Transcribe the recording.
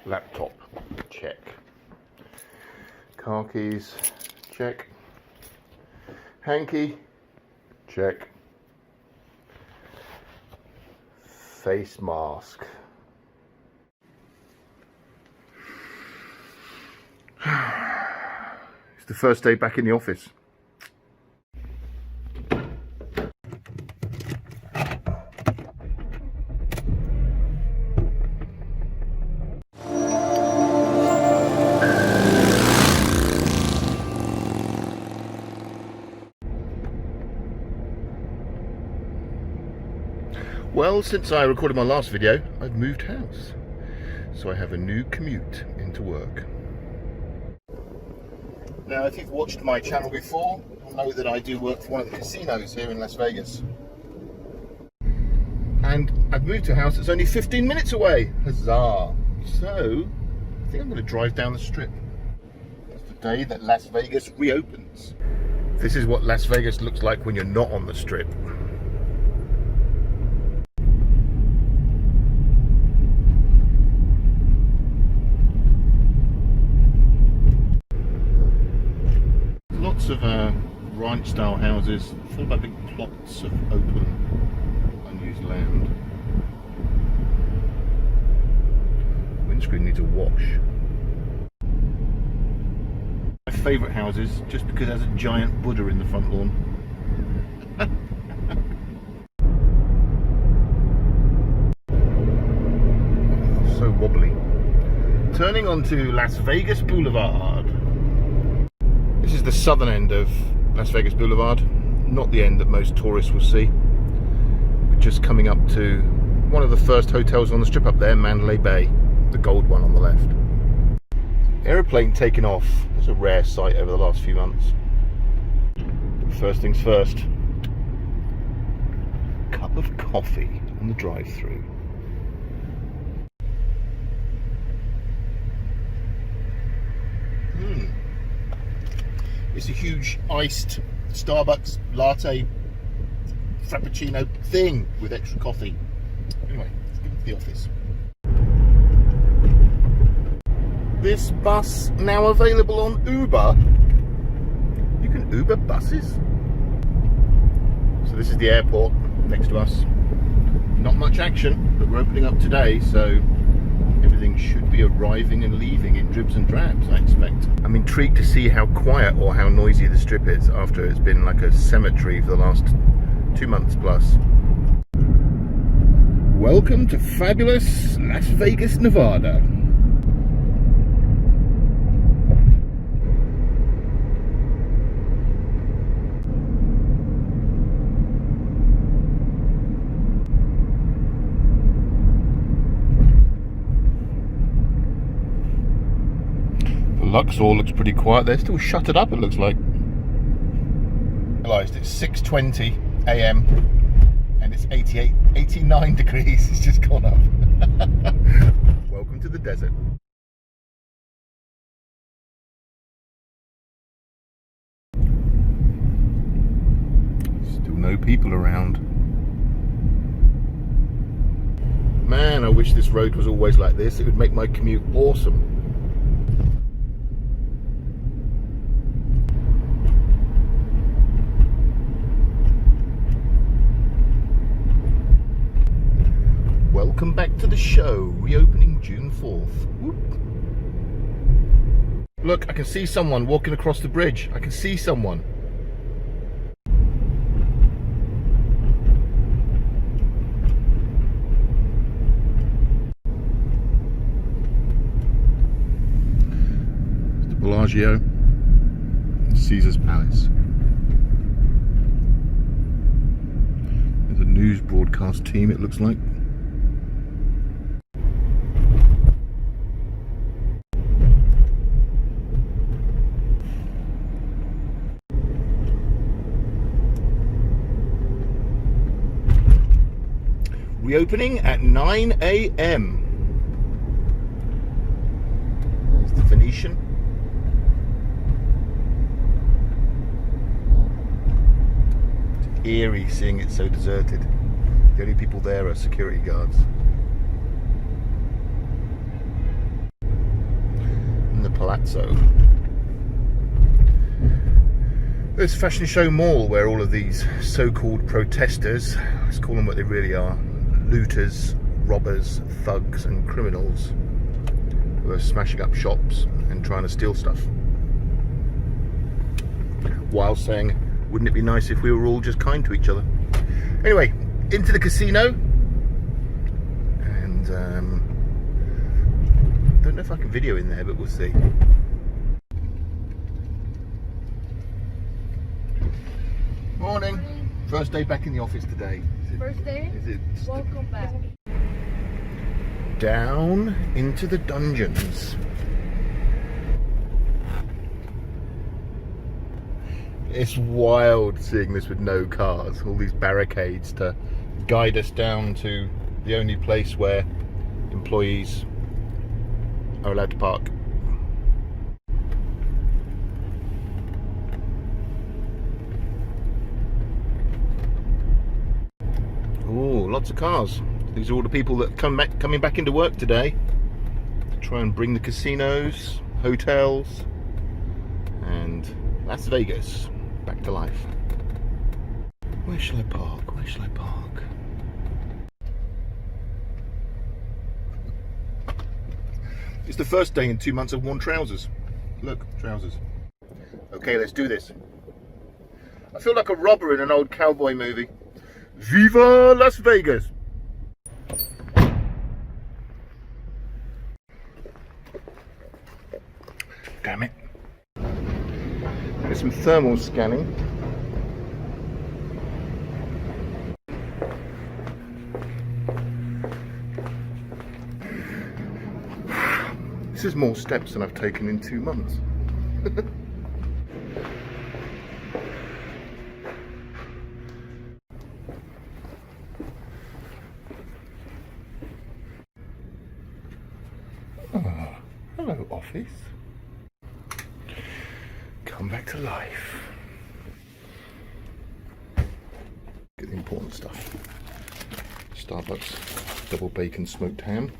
Laptop, check. Car keys, check. Hanky, check. Face mask. It's the first day back in the office. Well, since I recorded my last video, I've moved house. So I have a new commute into work. Now, if you've watched my channel before, you'll know that I do work for one of the casinos here in Las Vegas. And I've moved to a house that's only 15 minutes away. Huzzah! So, I think I'm going to drive down the strip. That's the day that Las Vegas reopens. This is what Las Vegas looks like when you're not on the strip. Lots of ranch style houses full of big plots of open, unused land. Windscreen needs a wash. My favourite houses just because it has a giant Buddha in the front lawn. So wobbly. Turning onto Las Vegas Boulevard. This is the southern end of Las Vegas Boulevard, not the end that most tourists will see. We're just coming up to one of the first hotels on the strip up there, Mandalay Bay, the gold one on the left. Aeroplane taking off. It's a rare sight over the last few months. First things first, cup of coffee on the drive-through. It's a huge iced Starbucks latte frappuccino thing with extra coffee. Anyway, let's get to the office. This bus now available on Uber. You can Uber buses. So this is the airport next to us. Not much action, but we're opening up today, so everything should be arriving and leaving in dribs and drabs, I expect. I'm intrigued to see how quiet or how noisy the strip is after it's been like a cemetery for the last 2 months plus. Welcome to fabulous Las Vegas, Nevada. Luxor looks pretty quiet. They're still shuttered up, it looks like. I realised it's 6:20 AM and it's 89 degrees. It's just gone up. Welcome to the desert. Still no people around. Man, I wish this road was always like this. It would make my commute awesome. Welcome back to the show, reopening June 4th. Whoop. Look, I can see someone walking across the bridge. I can see someone. It's the Bellagio, Caesar's Palace. There's a news broadcast team, it looks like. Reopening at 9 AM. There's the Venetian. It's eerie seeing it so deserted. The only people there are security guards. Palazzo. This fashion show mall where all of these so-called protesters, let's call them what they really are, looters, robbers, thugs and criminals, who are smashing up shops and trying to steal stuff, while saying, wouldn't it be nice if we were all just kind to each other? Anyway, into the casino, and don't know if I can video in there, but we'll see. Morning. First day back in the office today. First day? Welcome back. Down into the dungeons. It's wild seeing this with no cars. All these barricades to guide us down to the only place where employees are allowed to park. Oh, lots of cars. These are all the people that coming back into work today to try and bring the casinos, hotels, and Las Vegas back to life. Where shall I park? Where shall I park? It's the first day in 2 months I've worn trousers. Look, trousers. Okay, let's do this. I feel like a robber in an old cowboy movie. Viva Las Vegas! Damn it. There's some thermal scanning. This is more steps than I've taken in 2 months. Oh, hello, office. Come back to life. Get the important stuff. Starbucks double bacon smoked ham.